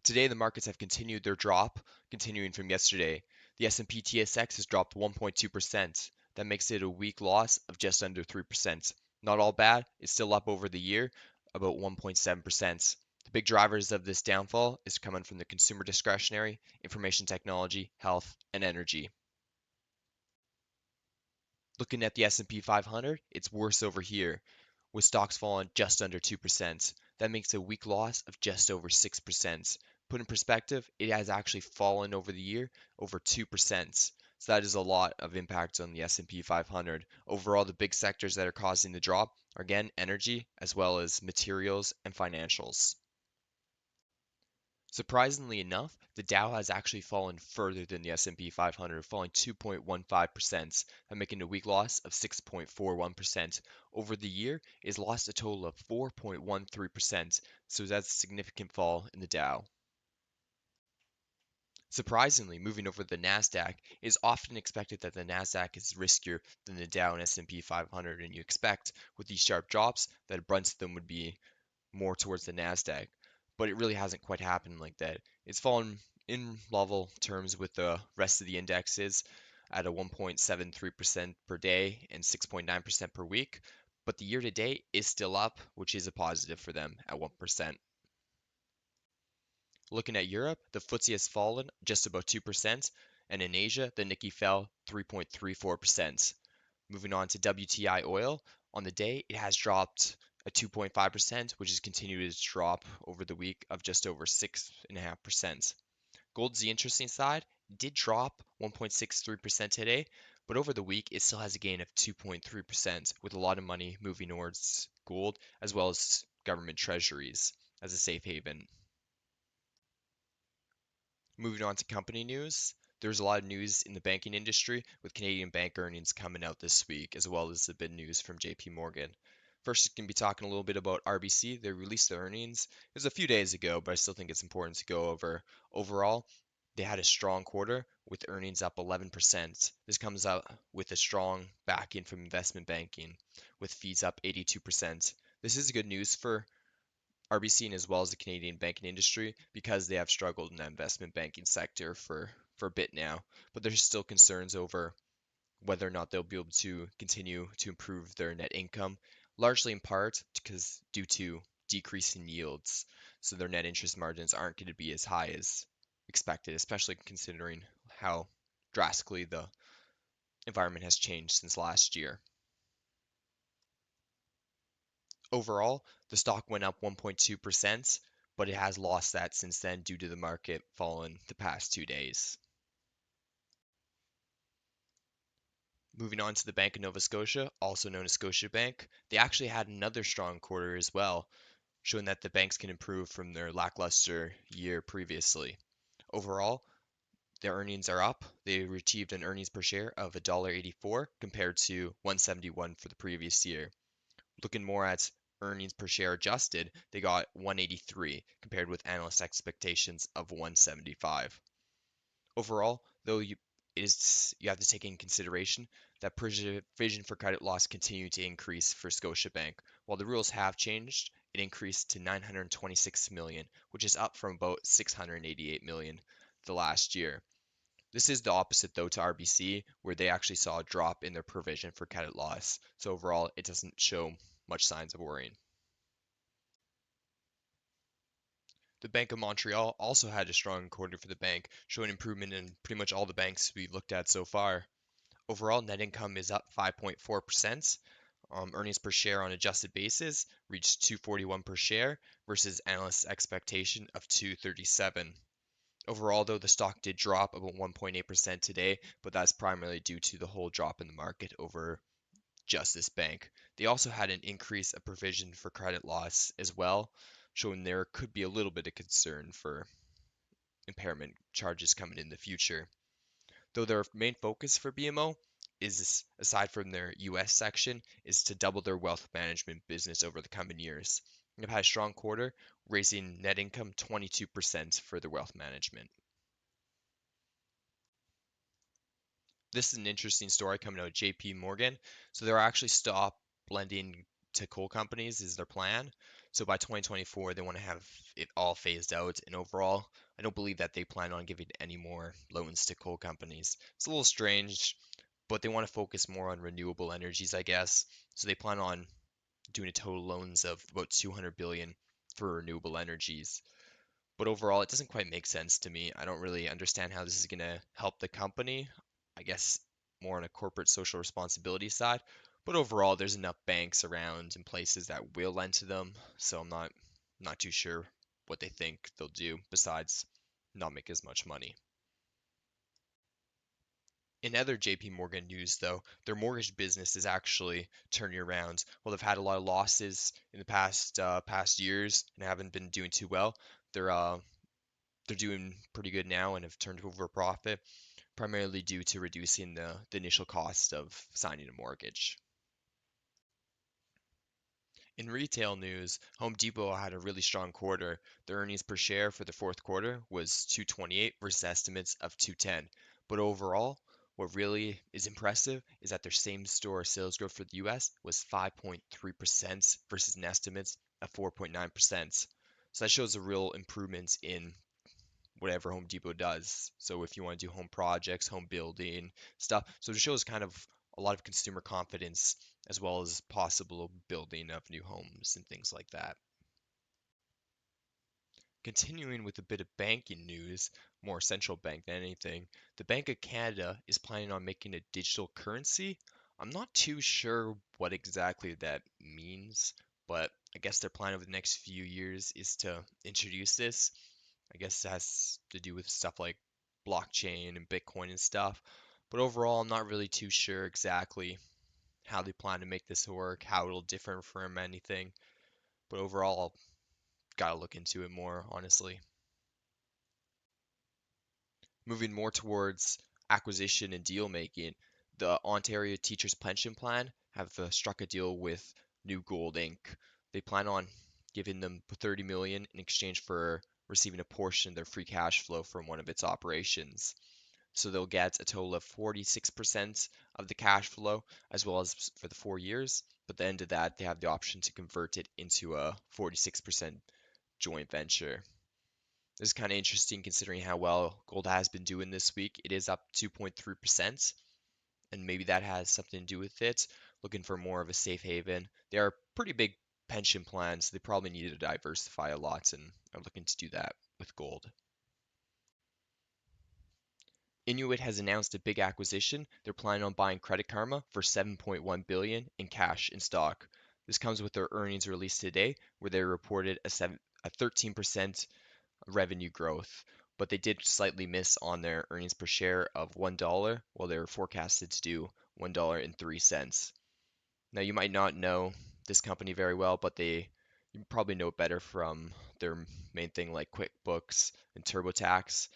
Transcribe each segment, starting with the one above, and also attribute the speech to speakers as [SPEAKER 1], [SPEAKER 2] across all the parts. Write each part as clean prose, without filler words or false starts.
[SPEAKER 1] Today, the markets have continued their drop, continuing from yesterday. The S&P TSX has dropped 1.2%. That makes it a week loss of just under 3%. Not all bad, it's still up over the year, about 1.7%. The big drivers of this downfall is coming from the consumer discretionary, information technology, health, and energy. Looking at the S&P 500, it's worse over here, with stocks falling just under 2%. That makes a week loss of just over 6%. Put in perspective, it has actually fallen over the year over 2%. So that is a lot of impact on the S&P 500. Overall, the big sectors that are causing the drop are again energy as well as materials and financials. Surprisingly enough, the Dow has actually fallen further than the S&P 500, falling 2.15%, and making a week loss of 6.41%. Over the year, it's lost a total of 4.13%, so that's a significant fall in the Dow. Surprisingly, moving over to the Nasdaq, it is often expected that the Nasdaq is riskier than the Dow and S&P 500, and you expect with these sharp drops that a bunch of them would be more towards the Nasdaq, but it really hasn't quite happened like that. It's fallen in level terms with the rest of the indexes at a 1.73% per day and 6.9% per week, but the year to date is still up, which is a positive for them at 1%. Looking at Europe, the FTSE has fallen just about 2%, and in Asia, the Nikkei fell 3.34%. Moving on to WTI oil, on the day it has dropped at 2.5%, which has continued its drop over the week of just over 6.5%. Gold's the interesting side, did drop 1.63% today, but over the week it still has a gain of 2.3%, with a lot of money moving towards gold as well as government treasuries as a safe haven. Moving on to company news, there's a lot of news in the banking industry with Canadian bank earnings coming out this week, as well as the big news from JP Morgan. First, we can be talking a little bit about RBC. They released their earnings. It was a few days ago, but I still think it's important to go over. Overall, they had a strong quarter with earnings up 11%. This comes out with a strong backing from investment banking, with fees up 82%. This is good news for RBC and as well as the Canadian banking industry because they have struggled in the investment banking sector for a bit now. But there's still concerns over whether or not they'll be able to continue to improve their net income, largely in part because due to decreasing yields. So their net interest margins aren't going to be as high as expected, especially considering how drastically the environment has changed since last year. Overall, the stock went up 1.2%, but it has lost that since then due to the market falling the past 2 days. Moving on to the Bank of Nova Scotia, also known as Scotiabank, they actually had another strong quarter as well, showing that the banks can improve from their lackluster year previously. Overall, their earnings are up. They achieved an earnings per share of $1.84 compared to 171 for the previous year. Looking more at earnings per share adjusted, they got 183 compared with analyst expectations of 175. Overall, though you have to take in consideration that provision for credit loss continued to increase for Scotiabank. While the rules have changed, it increased to 926 million, which is up from about 688 million the last year. This is the opposite though to RBC, where they actually saw a drop in their provision for credit loss. So overall, it doesn't show much signs of worrying. The Bank of Montreal also had a strong quarter for the bank, showing improvement in pretty much all the banks we looked at so far. Overall, net income is up 5.4%. Earnings per share on adjusted basis reached 241 per share versus analysts' expectation of 237. Overall, though, the stock did drop about 1.8% today, but that's primarily due to the whole drop in the market over just this bank. They also had an increase of provision for credit loss as well, showing there could be a little bit of concern for impairment charges coming in the future. Though their main focus for BMO is, aside from their US section, is to double their wealth management business over the coming years. They've had a strong quarter, raising net income 22% for their wealth management. This is an interesting story coming out of JP Morgan. So they're actually stop lending to coal companies is their plan. So by 2024, they want to have it all phased out. And overall, I don't believe that they plan on giving any more loans to coal companies. It's a little strange, but they want to focus more on renewable energies, I guess. So they plan on doing a total loans of about 200 billion for renewable energies. But overall, it doesn't quite make sense to me. I don't really understand how this is going to help the company. I guess more on a corporate social responsibility side. But overall, there's enough banks around and places that will lend to them, so I'm not too sure what they think they'll do besides not make as much money. In other JP Morgan news, though, their mortgage business is actually turning around. Well, they've had a lot of losses in the past years and haven't been doing too well. They're uh, they're doing pretty good now and have turned over a profit, primarily due to reducing the initial cost of signing a mortgage. In retail news, Home Depot had a really strong quarter. Their earnings per share for the fourth quarter was 228 versus estimates of 210. But overall, what really is impressive is that their same store sales growth for the US was 5.3% versus an estimate of 4.9%. So that shows a real improvement in whatever Home Depot does. So if you want to do home projects, home building stuff, so it shows kind of a lot of consumer confidence as well as possible building of new homes and things like that. Continuing with a bit of banking news, more central bank than anything, the Bank of Canada is planning on making a digital currency. I'm not too sure what exactly that means, but I guess their plan over the next few years is to introduce this. I guess it has to do with stuff like blockchain and Bitcoin and stuff. But overall, I'm not really too sure exactly how they plan to make this work, how it'll differ from anything. But overall, gotta look into it more, honestly. Moving more towards acquisition and deal making, the Ontario Teachers Pension Plan have struck a deal with New Gold Inc. They plan on giving them 30 million in exchange for receiving a portion of their free cash flow from one of its operations. So they'll get a total of 46% of the cash flow as well as for the 4 years. But at the end of that, they have the option to convert it into a 46% joint venture. This is kind of interesting considering how well gold has been doing this week. It is up 2.3%, and maybe that has something to do with it. Looking for more of a safe haven. They are pretty big pension plans. So they probably need to diversify a lot and are looking to do that with gold. Inuit has announced a big acquisition. They're planning on buying Credit Karma for 7.1 billion in cash and stock. This comes with their earnings released today, where they reported a 13% revenue growth, but they did slightly miss on their earnings per share of $1, while they were forecasted to do $1.03. Now, you might not know this company very well, but you probably know it better from their main thing like QuickBooks and TurboTax.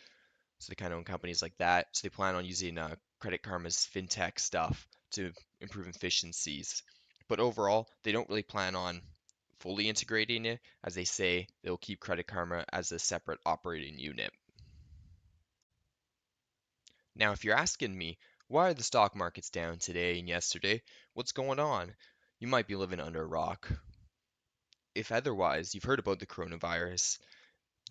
[SPEAKER 1] So they kind of own companies like that. So they plan on using Credit Karma's fintech stuff to improve efficiencies. But overall, they don't really plan on fully integrating it, as they say they'll keep Credit Karma as a separate operating unit. Now, if you're asking me, why are the stock markets down today and yesterday? What's going on? You might be living under a rock. If otherwise, you've heard about the coronavirus.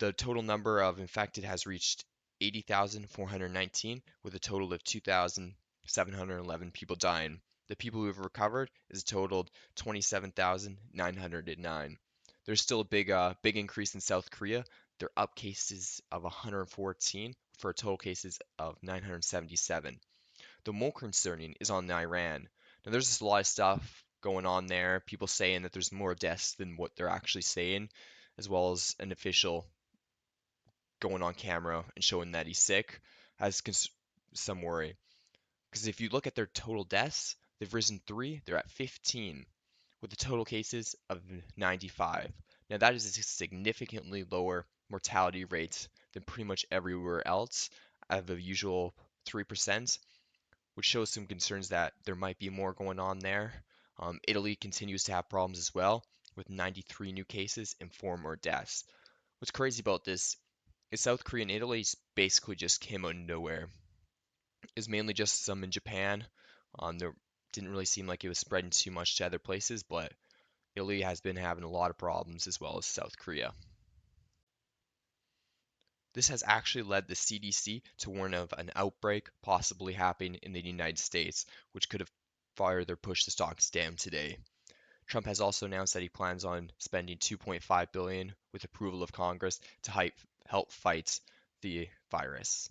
[SPEAKER 1] The total number of infected has reached 80,419, with a total of 2,711 people dying. The people who have recovered is a total 27,909. There's still a big increase in South Korea. They're up cases of 114 for total cases of 977. The more concerning is on Iran. Now, there's just a lot of stuff going on there. People saying that there's more deaths than what they're actually saying, as well as an official going on camera and showing that he's sick has some worry. Because if you look at their total deaths, they've risen three, they're at 15, with the total cases of 95. Now, that is a significantly lower mortality rate than pretty much everywhere else out of the usual 3%, which shows some concerns that there might be more going on there. Italy continues to have problems as well, with 93 new cases and 4 more deaths. What's crazy about this is South Korea and Italy basically just came out of nowhere. It was mainly just some in Japan. There didn't really seem like it was spreading too much to other places, but Italy has been having a lot of problems as well as South Korea. This has actually led the CDC to warn of an outbreak possibly happening in the United States, which could have further pushed the stocks down today. Trump has also announced that he plans on spending 2.5 billion with approval of Congress to help fight the virus.